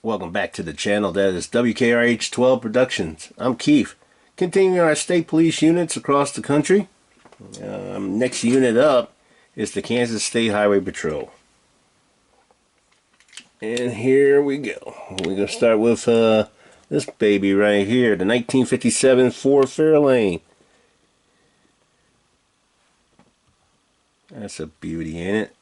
Welcome back to the channel. That is W.K.R.H 12 Productions. I'm Keith. Continuing our state police units across the country. Next unit up is the Kansas State Highway Patrol. And here we go. We're going to start with this baby right here, the 1957 Ford Fairlane. That's a beauty, ain't it?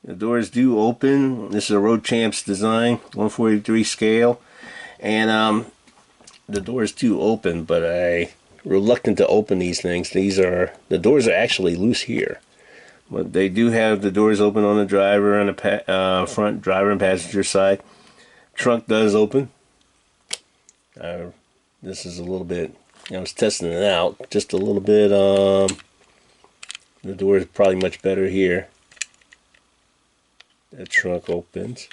The doors do open. This is a Road Champs design, 143 scale. And the doors do open, but I'm reluctant to open these things. The doors are actually loose here. But they do have the doors open on the driver, on the front driver and passenger side. Trunk does open. This is a little bit, I was testing it out, just a little bit. The door is probably much better here. The trunk opens,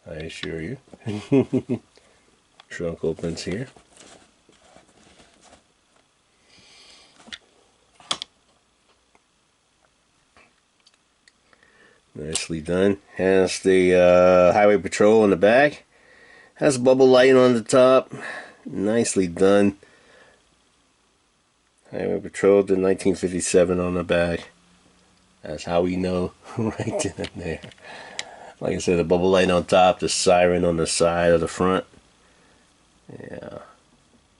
I assure you. Trunk opens here. Nicely done. Has the Highway Patrol on the back. Has bubble light on the top. Nicely done. Highway Patrol to 1957 on the back. That's how we know right then and there. Like I said, the bubble light on top, the siren on the side of the front. Yeah,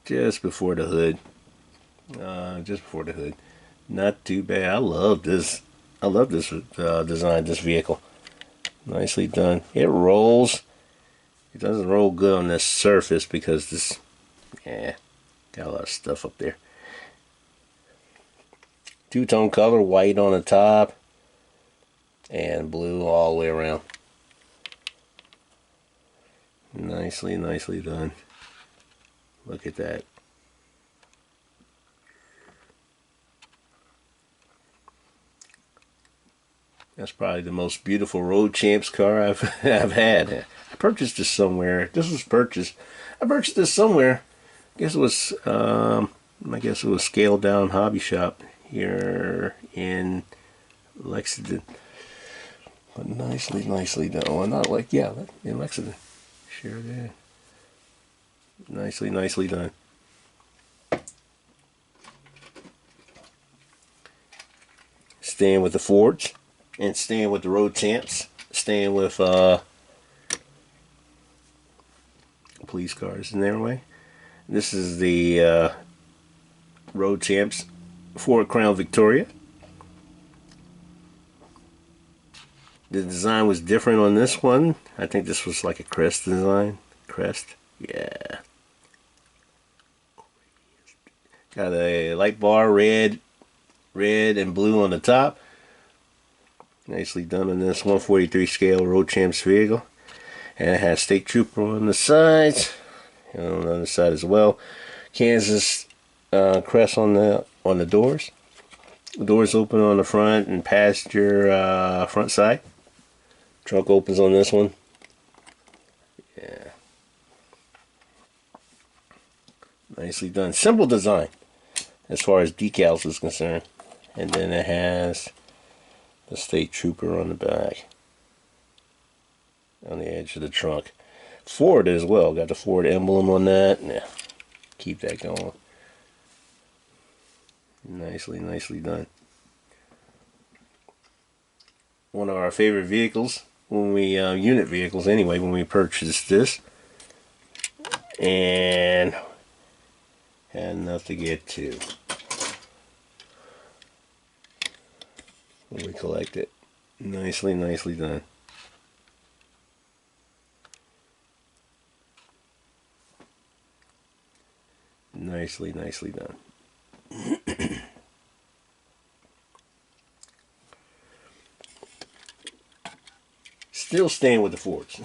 just before the hood. Just before the hood. Not too bad. I love this. I love this design, this vehicle. Nicely done. It rolls. It doesn't roll good on this surface because this, yeah, got a lot of stuff up there. Two-tone color, white on the top and blue all the way around. Nicely done. Look at that. That's probably the most beautiful Road Champs car I've had. I purchased this somewhere. This was purchased. I purchased this somewhere. I guess it was Scaled Down Hobby Shop here in Lexington. But nicely done. Well, not like, yeah, in Lexington. Sure did. Nicely done. Staying with the Fords and staying with the Road Champs. Staying with police cars in their way. This is the Road Champs Ford Crown Victoria. The design was different on this one. I think this was like a crest design. Crest? Yeah. Got a light bar, red and blue on the top. Nicely done on this 143 scale Road Champs vehicle. And it has State Trooper on the sides. And on the other side as well. Kansas crest on the doors. The doors open on the front and passenger front side. Trunk opens on this one. Yeah. Nicely done. Simple design as far as decals is concerned. And then it has the State Trooper on the back. On the edge of the trunk. Ford as well. Got the Ford emblem on that. Yeah. Keep that going. Nicely done. One of our favorite vehicles when we unit vehicles anyway when we purchased this, and had enough to get to when we collect it. Nicely done. Nicely done. Still staying with the Fords.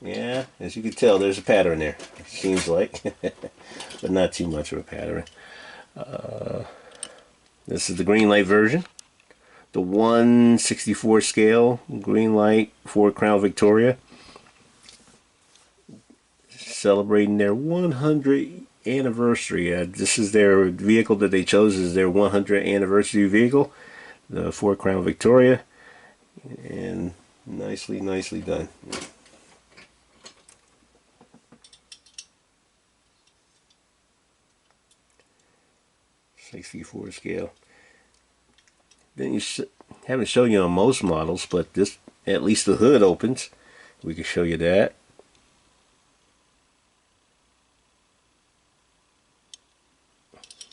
Yeah, as you can tell, there's a pattern there. It seems like, but not too much of a pattern. This is the green light version. The 1/64 scale green light Ford Crown Victoria. Celebrating their 100th anniversary. This is their vehicle that they chose as their 100th anniversary vehicle. The Ford Crown Victoria. and nicely done. 64 scale. Then haven't shown you on most models, but this, at least the hood opens. We can show you that.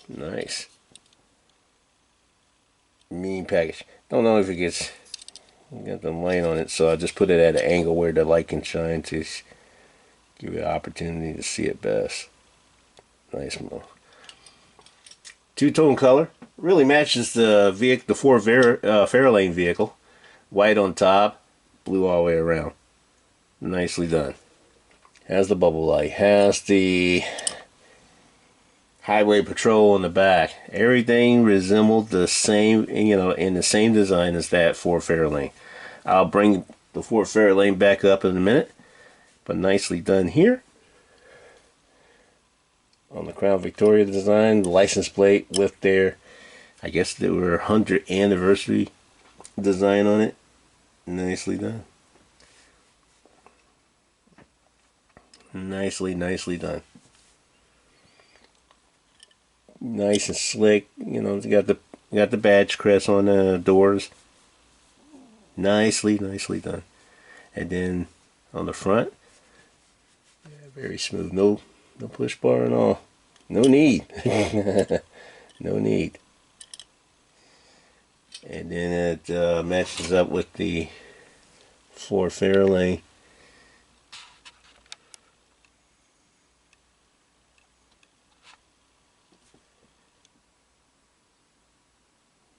Nice. Mean package. Don't know if it gets, got the light on it, so I just put it at an angle where the light can shine to give you an opportunity to see it best. Nice one. Two-tone color. Really matches the vehicle, the Ford Fairlane vehicle. White on top, blue all the way around. Nicely done. Has the bubble light. Has the highway patrol on the back. Everything resembled the same, you know, in the same design as that Ford Fairlane. I'll bring the Ford Fairlane back up in a minute, but nicely done here. On the Crown Victoria design, the license plate with their, I guess they were 100th anniversary design on it. Nicely done. Nicely done. Nice and slick. You know, you got the badge crest on the doors. Nicely done. And then on the front, very smooth. No push bar at all. No need. No need. And then it matches up with the Ford Fairlane.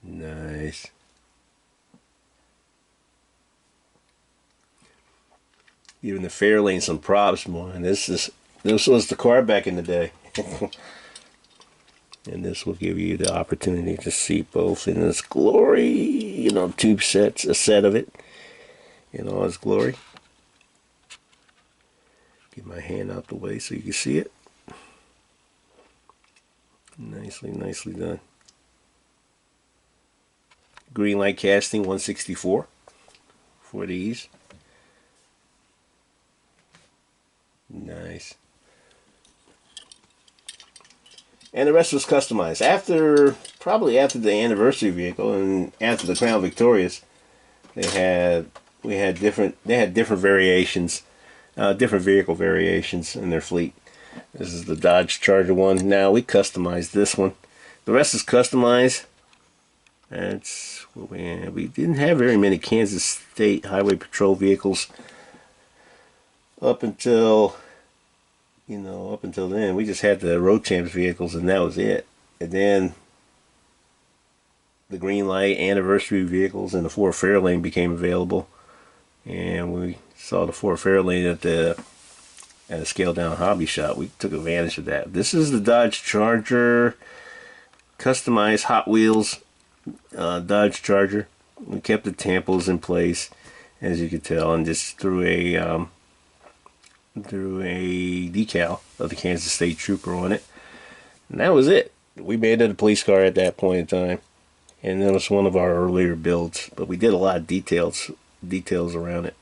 Nice. Giving the Fairlane some props, man. This was the car back in the day. And this will give you the opportunity to see both in its glory. You know, two sets, a set of it in all its glory. Get my hand out the way so you can see it. Nicely done. Green light casting 164 for these. Nice. And the rest was customized. Probably after the anniversary vehicle and after the Crown Victorias, they had different variations, different vehicle variations in their fleet. This is the Dodge Charger one. Now we customized this one. The rest is customized. That's what we had. We didn't have very many Kansas State Highway Patrol vehicles up until, you know, up until then. We just had the Road Champs vehicles, and that was it. And then the Green Light anniversary vehicles and the Ford Fairlane became available, and we saw the Ford Fairlane at a scaled down hobby shop. We took advantage of that. This is the Dodge Charger, customized Hot Wheels Dodge Charger. We kept the tampos in place, as you can tell, and just threw a decal of the Kansas State Trooper on it, and that was it. We made it a police car at that point in time, and that was one of our earlier builds. But we did a lot of details around it.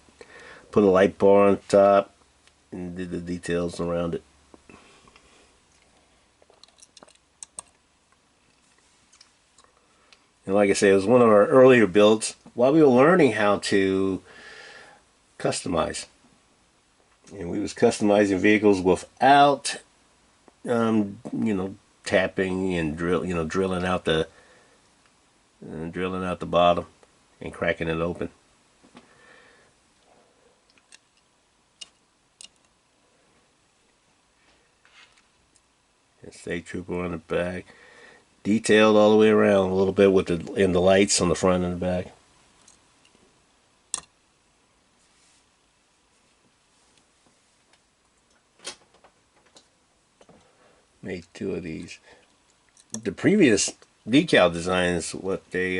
Put a light bar on top and did the details around it. And like I say, it was one of our earlier builds while we were learning how to customize. And we was customizing vehicles without, you know, tapping and drilling out the bottom and cracking it open. And State Trooper on the back. Detailed all the way around a little bit with the lights on the front and the back. Made two of these. The previous decal designs, what they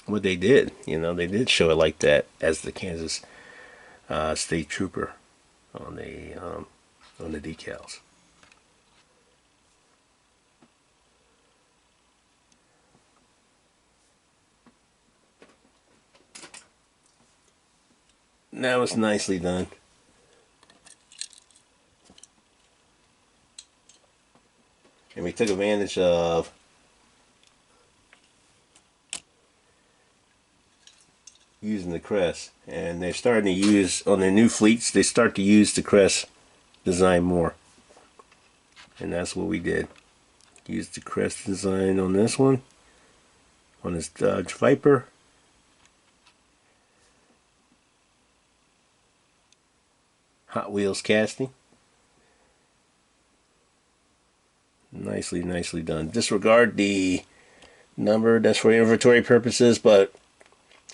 did, you know, they did show it like that as the Kansas State Trooper on the decals. That was nicely done. And we took advantage of using the crest. And they're starting to use, on their new fleets, they start to use the crest design more. And that's what we did. Use the crest design on this one. On this Dodge Viper. Hot Wheels casting. Nicely done. Disregard the number, that's for inventory purposes, but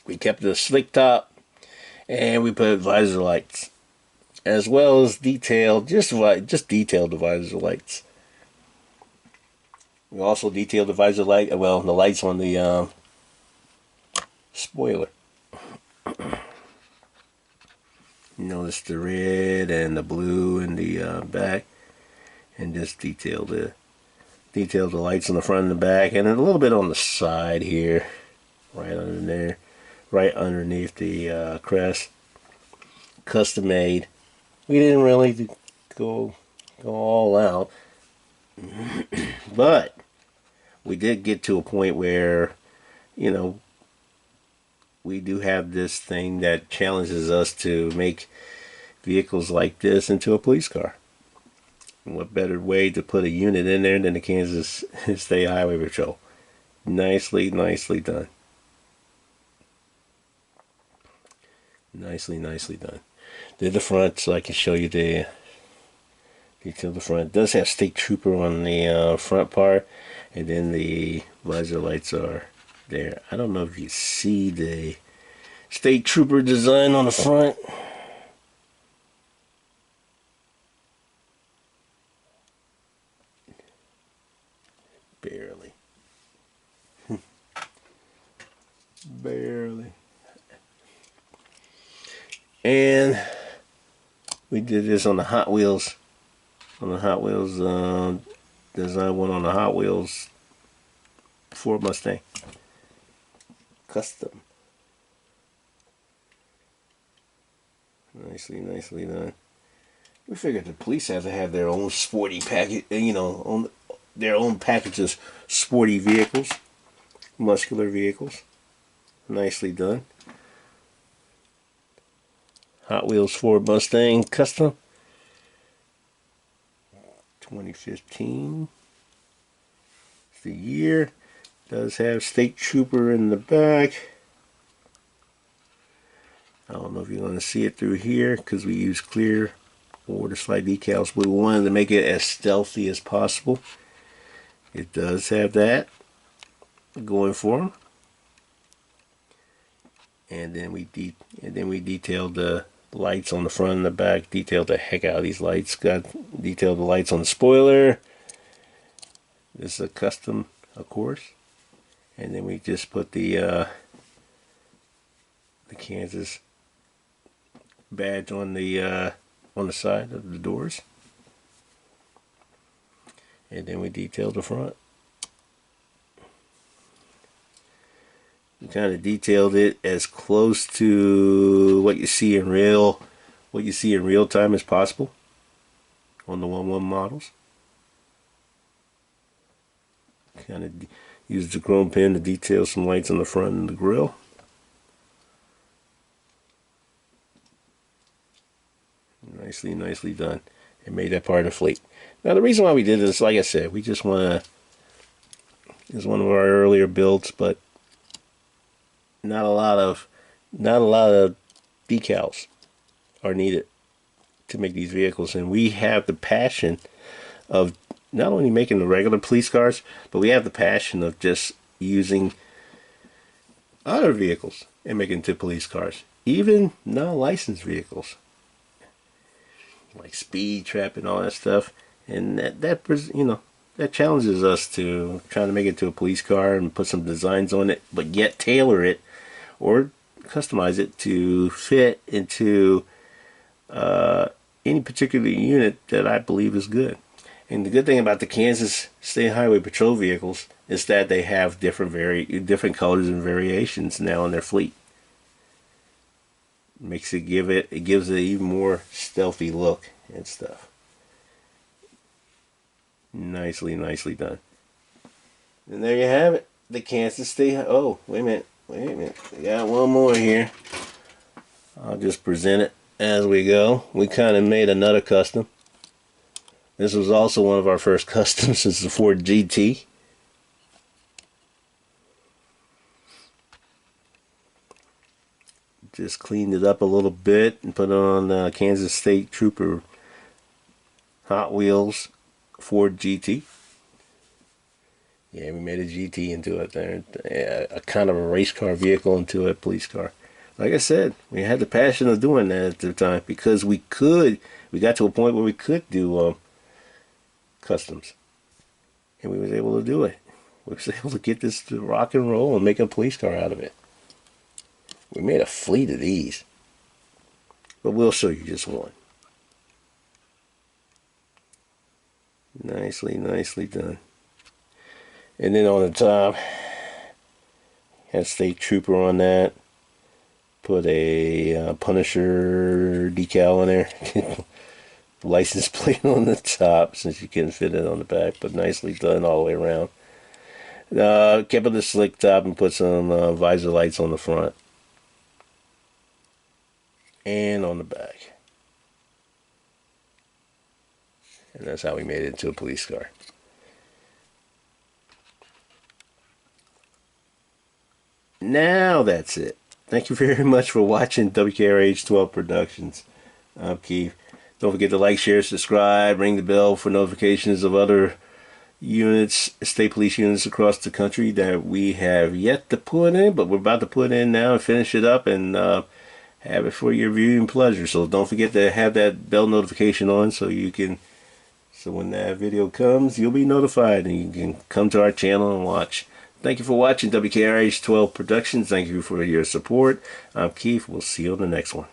we kept the slick top and we put visor lights as well as detailed, just detailed the visor lights. We also detailed the visor light, well, the lights on the spoiler. You notice the red and the blue in the back, and just detail the lights on the front and the back, and a little bit on the side here, right under there, right underneath the crest. Custom made. We didn't really go all out, but we did get to a point where, you know, we do have this thing that challenges us to make vehicles like this into a police car. And what better way to put a unit in there than the Kansas State Highway Patrol? Nicely done. Nicely done. Did the front so I can show you the detail of the front. It does have State Trooper on the front part, and then the visor lights are there. I don't know if you see the State Trooper design on the front. Barely. Barely. And we did this on the Hot Wheels. On the Hot Wheels design one on the Hot Wheels Ford Mustang. Custom. Nicely done. We figured the police have to have their own sporty package, you know, on their own packages, sporty vehicles, muscular vehicles. Nicely done. Hot Wheels Ford Mustang Custom 2015. It's the year. Does have State Trooper in the back. I don't know if you're going to see it through here because we use clear or the slide decals. We wanted to make it as stealthy as possible. It does have that going for them. And then we detailed the lights on the front and the back. Detailed the heck out of these lights. Got detailed the lights on the spoiler. This is a custom, of course. And then we just put the Kansas badge on the side of the doors. And then we detailed the front. We kind of detailed it as close to what you see in real time as possible on the 1/1 models. Kind of used the chrome pen to detail some lights on the front and the grille. Nicely done. And made that part of the fleet. Now the reason why we did this, like I said, we just want to. It's one of our earlier builds, but not a lot of decals are needed to make these vehicles, and we have the passion of not only making the regular police cars, but we have the passion of just using other vehicles and making them to police cars, even non-licensed vehicles like speed trap and all that stuff. And that challenges us to try to make it to a police car and put some designs on it, but yet tailor it or customize it to fit into any particular unit that I believe is good. And the good thing about the Kansas State Highway Patrol vehicles is that they have different colors and variations now in their fleet. Makes it gives it even more stealthy look and stuff. Nicely done. And there you have it. The Kansas State. Oh, wait a minute. We got one more here. I'll just present it as we go. We kind of made another custom. This was also one of our first customs. It's the Ford GT. Just cleaned it up a little bit and put it on Kansas State Trooper Hot Wheels Ford GT. Yeah, we made a GT into it there. A kind of a race car vehicle into a police car. Like I said, we had the passion of doing that at the time because we got to a point where we could do customs. And we was able to do it. We was able to get this to rock and roll and make a police car out of it. We made a fleet of these. But we'll show you just one. Nicely done. And then on the top, had State Trooper on that. Put a Punisher decal on there. License plate on the top since you couldn't fit it on the back, but nicely done all the way around. Kept it a slick top and put some visor lights on the front and on the back. And that's how we made it into a police car. Now that's it. Thank you very much for watching W.K.R.H 12 Productions. I'm Keith. Don't forget to like, share, subscribe, ring the bell for notifications of other units, state police units across the country that we have yet to put in, but we're about to put in now and finish it up and have it for your viewing pleasure. So don't forget to have that bell notification on so when that video comes, you'll be notified and you can come to our channel and watch. Thank you for watching W.K.R.H 12 Productions. Thank you for your support. I'm Keith. We'll see you on the next one.